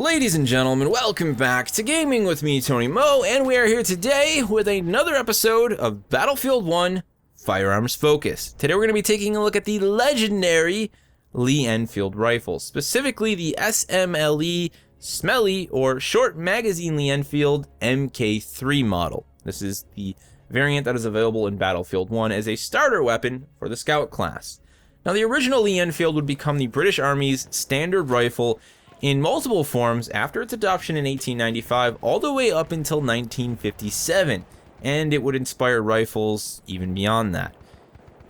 Ladies and gentlemen, welcome back to Gaming with me, Tony Mo, and we are here today with another episode of Battlefield 1 Firearms Focus. Today we're going to be taking a look at the legendary Lee Enfield rifles, specifically the SMLE Smelly or Short Magazine Lee Enfield MK3 model. This is the variant that is available in Battlefield 1 as a starter weapon for the Scout class. Now, the original Lee Enfield would become the British Army's standard rifle in multiple forms after its adoption in 1895 all the way up until 1957, and it would inspire rifles even beyond that.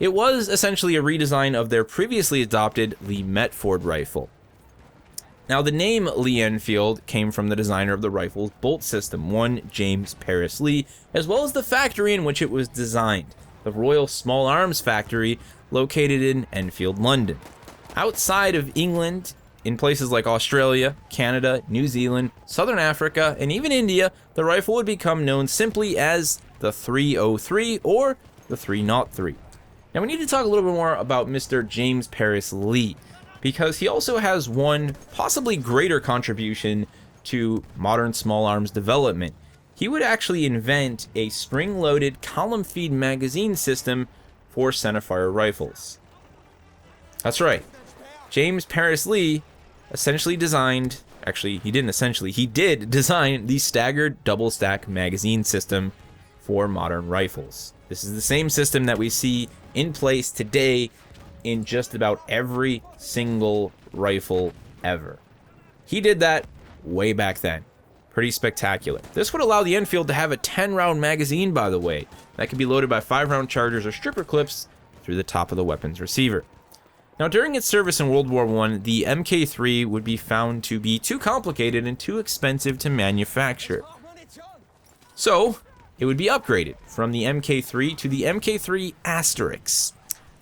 It was essentially a redesign of their previously adopted Lee Metford rifle. Now, the name Lee Enfield came from the designer of the rifle's bolt system, one James Paris Lee, as well as the factory in which it was designed, the Royal Small Arms Factory located in Enfield, London. Outside of England, in places like Australia, Canada, New Zealand, Southern Africa, and even India, the rifle would become known simply as the 303 or the 303. Now, we need to talk a little bit more about Mr. James Paris Lee, because he also has one possibly greater contribution to modern small arms development. He would actually invent a spring-loaded column feed magazine system for centerfire rifles. That's right. James Paris Lee essentially designed, he did design the staggered double stack magazine system for modern rifles. This is the same system that we see in place today in just about every single rifle ever. He did that way back then. Pretty spectacular. This would allow the Enfield to have a 10-round magazine, by the way, that could be loaded by 5-round chargers or stripper clips through the top of the weapon's receiver. Now, during its service in World War I, the MK3 would be found to be too complicated and too expensive to manufacture. So, it would be upgraded from the MK3 to the MK3 Asterix.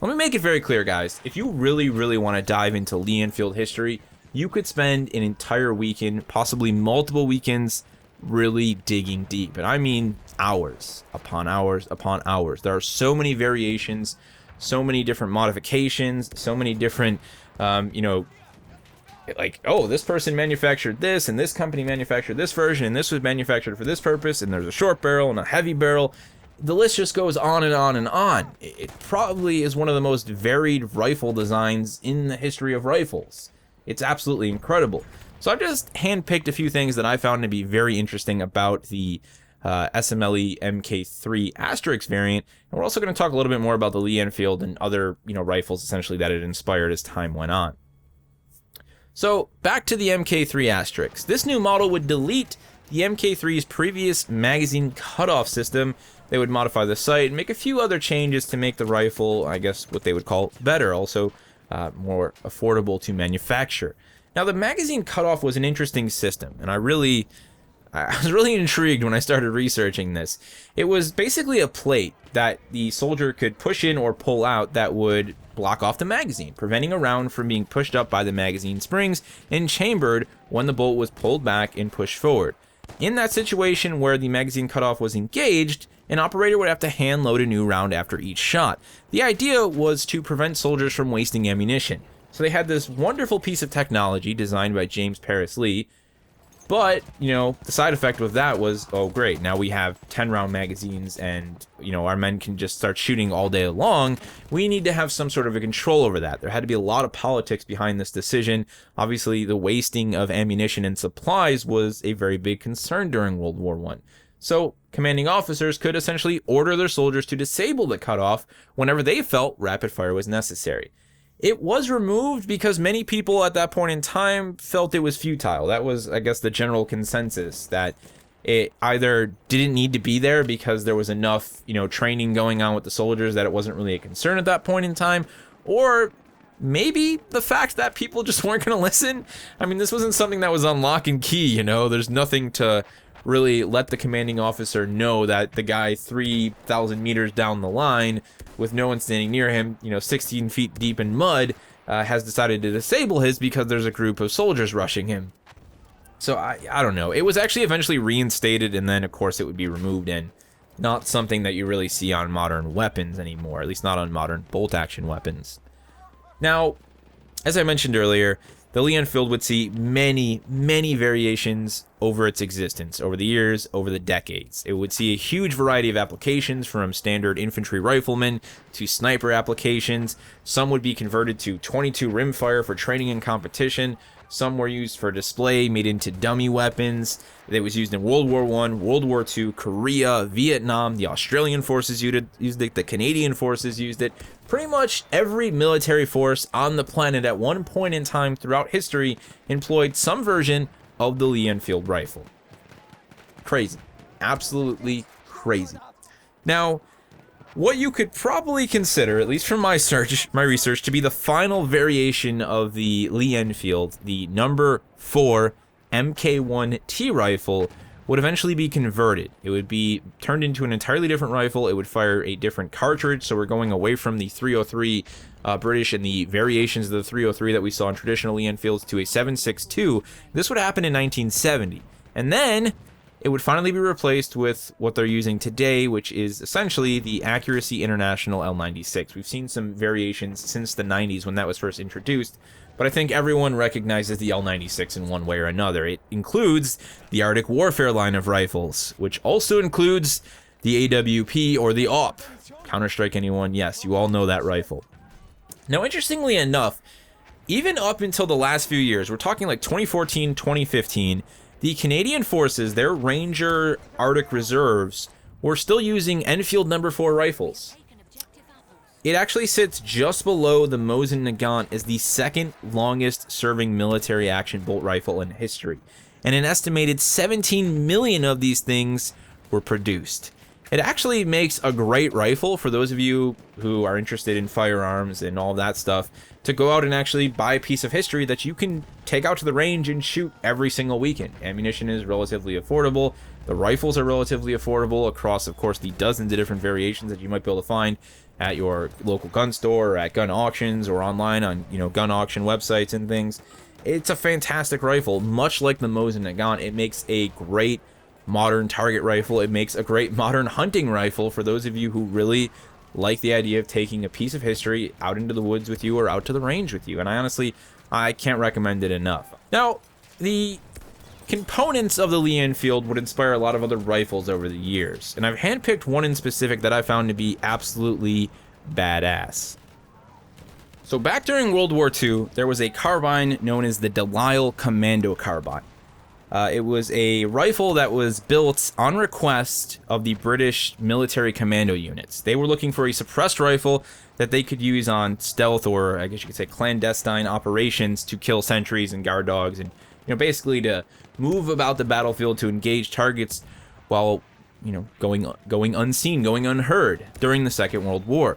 Let me make it very clear, guys. If you really want to dive into Lee Enfield history, you could spend an entire weekend, possibly multiple weekends, really digging deep. And I mean hours upon hours upon hours. There are so many variations, so many different modifications, so many different, this person manufactured this, and this company manufactured this version, and this was manufactured for this purpose, and there's a short barrel and a heavy barrel. The list just goes on and on and on. It probably is one of the most varied rifle designs in the history of rifles. It's absolutely incredible. So I've just handpicked a few things that I found to be very interesting about the SMLE MK3 Asterix variant, and we're also going to talk a little bit more about the Lee Enfield and other rifles essentially that it inspired as time went on. So back to the MK3 Asterix. This new model would delete the MK3's previous magazine cutoff system. They would modify the sight and make a few other changes to make the rifle, I guess what they would call better, also more affordable to manufacture. Now, the magazine cutoff was an interesting system, and I was really intrigued when I started researching this. It was basically a plate that the soldier could push in or pull out that would block off the magazine, preventing a round from being pushed up by the magazine springs and chambered when the bolt was pulled back and pushed forward. In that situation where the magazine cutoff was engaged, an operator would have to hand load a new round after each shot. The idea was to prevent soldiers from wasting ammunition. So they had this wonderful piece of technology designed by James Paris Lee, but, the side effect of that was, oh great, now we have 10-round magazines and, our men can just start shooting all day long. We need to have some sort of a control over that. There had to be a lot of politics behind this decision. Obviously, the wasting of ammunition and supplies was a very big concern during World War I. So, commanding officers could essentially order their soldiers to disable the cutoff whenever they felt rapid fire was necessary. It was removed because many people at that point in time felt it was futile. That was, I guess, the general consensus, that it either didn't need to be there because there was enough, training going on with the soldiers that it wasn't really a concern at that point in time, or maybe the fact that people just weren't going to listen. I mean, this wasn't something that was on lock and key, There's nothing to really let the commanding officer know that the guy 3,000 meters down the line with no one standing near him, 16 feet deep in mud, has decided to disable his because there's a group of soldiers rushing him. So I don't know. It was actually eventually reinstated, and then of course it would be removed, and not something that you really see on modern weapons anymore, at least not on modern bolt action weapons. Now, as I mentioned earlier, the Lee Enfield would see many, many variations over its existence, over the years, over the decades. It would see a huge variety of applications, from standard infantry riflemen to sniper applications. Some would be converted to 22 rimfire for training and competition. Some were used for display, made into dummy weapons. It was used in World War I, World War II, Korea, Vietnam. The Australian forces used it, the Canadian forces used it. Pretty much every military force on the planet at one point in time throughout history employed some version of the Lee Enfield rifle. Crazy. Absolutely crazy. Now, what you could probably consider, at least from my research, to be the final variation of the Lee Enfield, the number 4 MK1T rifle, would eventually be converted. It would be turned into an entirely different rifle. It would fire a different cartridge, so we're going away from the 303 British and the variations of the 303 that we saw in traditional Lee Enfields to a 7.62. This would happen in 1970. And then it would finally be replaced with what they're using today, which is essentially the Accuracy International L96. We've seen some variations since the 90s when that was first introduced, but I think everyone recognizes the L96 in one way or another. It includes the Arctic Warfare line of rifles, which also includes the AWP or the AWP. Counter-Strike anyone? Yes, you all know that rifle. Now, interestingly enough, even up until the last few years, we're talking like 2014, 2015, the Canadian forces, their Ranger Arctic Reserves, were still using Enfield number 4 rifles. It actually sits just below the Mosin Nagant as the second longest serving military action bolt rifle in history. And an estimated 17 million of these things were produced. It actually makes a great rifle for those of you who are interested in firearms and all that stuff, to go out and actually buy a piece of history that you can take out to the range and shoot every single weekend. Ammunition is relatively affordable. The rifles are relatively affordable across, of course, the dozens of different variations that you might be able to find at your local gun store or at gun auctions or online on, gun auction websites and things. It's a fantastic rifle. Much like the Mosin Nagant, it makes a great modern target rifle. It makes a great modern hunting rifle for those of you who really like the idea of taking a piece of history out into the woods with you or out to the range with you. And I can't recommend it enough. Now, the components of the Lee Enfield would inspire a lot of other rifles over the years, and I've handpicked one in specific that I found to be absolutely badass. So back during World War II, there was a carbine known as the Lisle Commando Carbine. It was a rifle that was built on request of the British military commando units. They were looking for a suppressed rifle that they could use on stealth, or I guess you could say clandestine operations, to kill sentries and guard dogs, and basically to move about the battlefield to engage targets while going unseen, going unheard during the Second World War.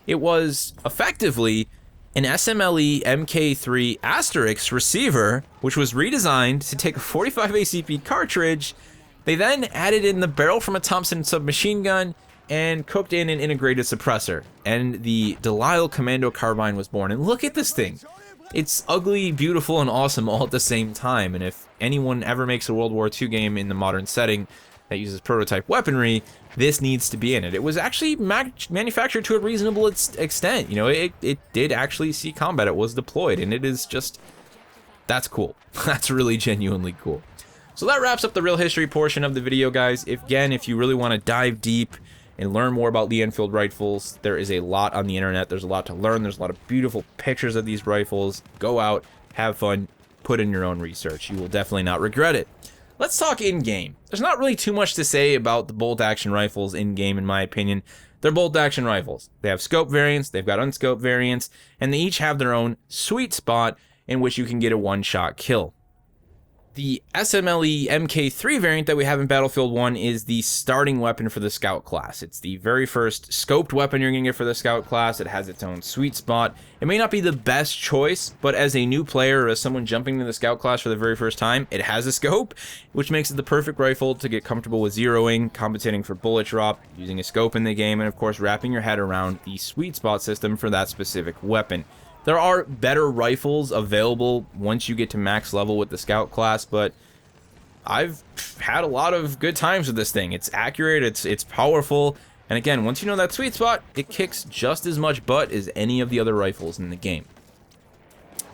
It was effectively an SMLE MK3 Asterix receiver, which was redesigned to take a 45 ACP cartridge. They then added in the barrel from a Thompson submachine gun and cooked in an integrated suppressor, and the Lisle Commando Carbine was born. And look at this thing. It's ugly, beautiful, and awesome all at the same time. And if anyone ever makes a World War II game in the modern setting that uses prototype weaponry, this needs to be in it. It was actually manufactured to a reasonable extent. It did actually see combat. It was deployed, and it is just, that's cool. That's really genuinely cool. So that wraps up the real history portion of the video, guys. If you really want to dive deep and learn more about Lee Enfield rifles, there is a lot on the internet. There's a lot to learn. There's a lot of beautiful pictures of these rifles. Go out, have fun, put in your own research. You will definitely not regret it. Let's talk in-game. There's not really too much to say about the bolt-action rifles in-game, in my opinion. They're bolt-action rifles. They have scope variants, they've got unscoped variants, and they each have their own sweet spot in which you can get a one-shot kill. The SMLE MK3 variant that we have in Battlefield 1 is the starting weapon for the Scout class. It's the very first scoped weapon you're going to get for the Scout class. It has its own sweet spot. It may not be the best choice, but as a new player or as someone jumping into the Scout class for the very first time, it has a scope, which makes it the perfect rifle to get comfortable with zeroing, compensating for bullet drop, using a scope in the game, and of course wrapping your head around the sweet spot system for that specific weapon. There are better rifles available once you get to max level with the Scout class, but I've had a lot of good times with this thing. It's accurate, it's powerful, and again, once you know that sweet spot, it kicks just as much butt as any of the other rifles in the game.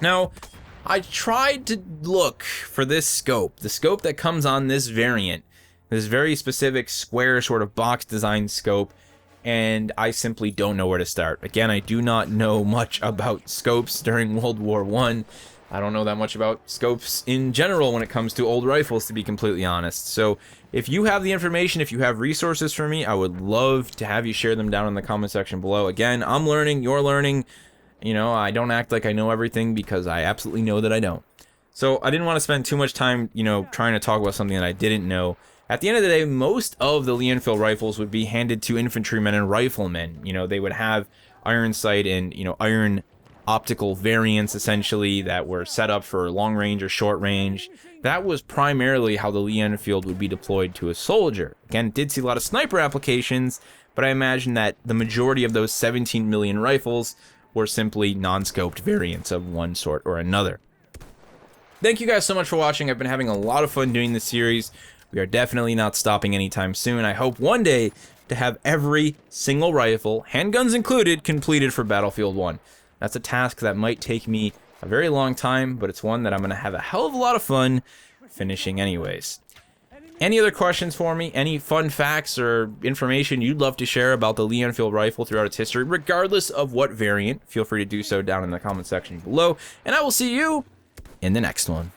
Now, I tried to look for this scope, the scope that comes on this variant, this very specific square sort of box design scope, and I simply don't know where to start. Again, I do not know much about scopes during World War I. I don't know that much about scopes in general when it comes to old rifles, to be completely honest. So if you have the information, if you have resources for me, I would love to have you share them down in the comment section below. Again, I'm learning, you're learning. You know, I don't act like I know everything because I absolutely know that I don't. So I didn't want to spend too much time, you know, trying to talk about something that I didn't know. At the end of the day, most of the Lee Enfield rifles would be handed to infantrymen and riflemen. You know, they would have iron sight and, you know, iron optical variants essentially that were set up for long range or short range. That was primarily how the Lee Enfield would be deployed to a soldier. Again, did see a lot of sniper applications, but I imagine that the majority of those 17 million rifles were simply non-scoped variants of one sort or another. Thank you guys so much for watching. I've been having a lot of fun doing this series. We are definitely not stopping anytime soon. I hope one day to have every single rifle, handguns included, completed for Battlefield 1. That's a task that might take me a very long time, but it's one that I'm going to have a hell of a lot of fun finishing anyways. Any other questions for me? Any fun facts or information you'd love to share about the Lee Enfield rifle throughout its history, regardless of what variant? Feel free to do so down in the comment section below, and I will see you in the next one.